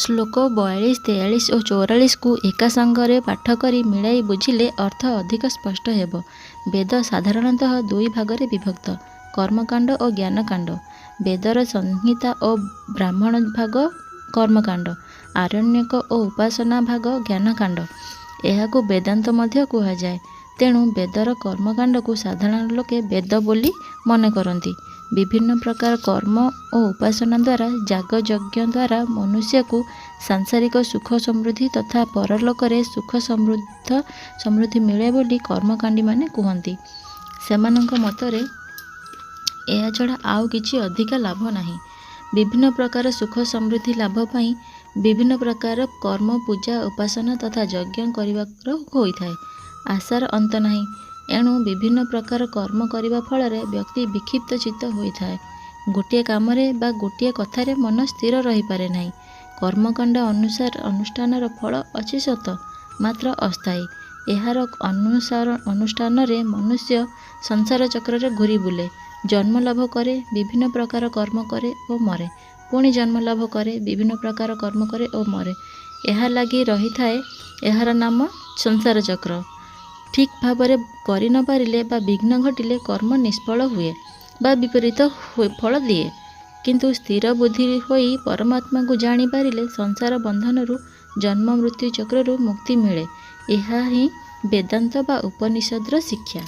ଶ୍ଲୋକ 42, 43 ଓ 44କୁ ଏକା ସାଙ୍ଗରେ ପାଠ କରି ମିଳାଇ ବୁଝିଲେ ଅର୍ଥ ଅଧିକ ସ୍ପଷ୍ଟ ହେବ। ବେଦ ସାଧାରଣତଃ ଦୁଇ ଭାଗରେ ବିଭକ୍ତ, କର୍ମକାଣ୍ଡ ଓ ଜ୍ଞାନକାଣ୍ଡ। ବେଦର ସଂହିତା ଓ ବ୍ରାହ୍ମଣ ଭାଗ କର୍ମକାଣ୍ଡ, ଆରଣ୍ୟକ ଓ ଉପାସନା ଭାଗ ଜ୍ଞାନକାଣ୍ଡ। ଏହାକୁ ବେଦାନ୍ତ ମଧ୍ୟ କୁହାଯାଏ। ତେଣୁ ବେଦର କର୍ମକାଣ୍ଡକୁ ସାଧାରଣ ଲୋକେ ବେଦ ବୋଲି ମନେ କରନ୍ତି। ବିଭିନ୍ନ ପ୍ରକାର କର୍ମ ଓ ଉପାସନା ଦ୍ୱାରା ଯାଗଯଜ୍ଞ ଦ୍ୱାରା ମନୁଷ୍ୟକୁ ସାଂସାରିକ ସୁଖ ସମୃଦ୍ଧି ତଥା ପରଲୋକରେ ସୁଖ ସମୃଦ୍ଧି ମିଳେ ବୋଲି କର୍ମକାଣ୍ଡୀମାନେ କୁହନ୍ତି। ସେମାନଙ୍କ ମତରେ ଏହାଛଡ଼ା ଆଉ କିଛି ଅଧିକା ଲାଭ ନାହିଁ। ବିଭିନ୍ନ ପ୍ରକାର ସୁଖ ସମୃଦ୍ଧି ଲାଭ ପାଇଁ ବିଭିନ୍ନ ପ୍ରକାର କର୍ମ, ପୂଜା, ଉପାସନା ତଥା ଯଜ୍ଞ କରିବାର ହୋଇଥାଏ। ଆଶାର ଅନ୍ତ ନାହିଁ। ଏଣୁ ବିଭିନ୍ନ ପ୍ରକାର କର୍ମ କରିବା ଫଳରେ ବ୍ୟକ୍ତି ବିକ୍ଷିପ୍ତ ଚିତ୍ତ ହୋଇଥାଏ। ଗୋଟିଏ କାମରେ ବା ଗୋଟିଏ କଥାରେ ମନ ସ୍ଥିର ରହିପାରେ ନାହିଁ। କର୍ମକାଣ୍ଡ ଅନୁଷ୍ଠାନର ଫଳ ଅଛି ସତ, ମାତ୍ର ଅସ୍ଥାୟୀ। ଏହାର ଅନୁଷ୍ଠାନରେ ମନୁଷ୍ୟ ସଂସାର ଚକ୍ରରେ ଘୂରି ବୁଲେ, ଜନ୍ମ ଲାଭ କରେ, ବିଭିନ୍ନ ପ୍ରକାର କର୍ମ କରେ ଓ ମରେ, ପୁଣି ଜନ୍ମ ଲାଭ କରେ, ବିଭିନ୍ନ ପ୍ରକାର କର୍ମ କରେ ଓ ମରେ। ଏହା ଲାଗି ରହିଥାଏ। ଏହାର ନାମ ସଂସାର ଚକ୍ର। ଠିକ୍ ଭାବରେ କରି ନ ପାରିଲେ ବା ବିଘ୍ନ ଘଟିଲେ କର୍ମ ନିଷ୍ଫଳ ହୁଏ ବା ବିପରୀତ ଫଳ ଦିଏ। କିନ୍ତୁ ସ୍ଥିର ବୁଦ୍ଧି ହୋଇ ପରମାତ୍ମାକୁ ଜାଣି ପାରିଲେ ସଂସାର ବନ୍ଧନରୁ, ଜନ୍ମ ମୃତ୍ୟୁ ଚକ୍ରରୁ ମୁକ୍ତି ମିଳେ। ଏହା ହିଁ ବେଦାନ୍ତ ବା ଉପନିଷଦର ଶିକ୍ଷା।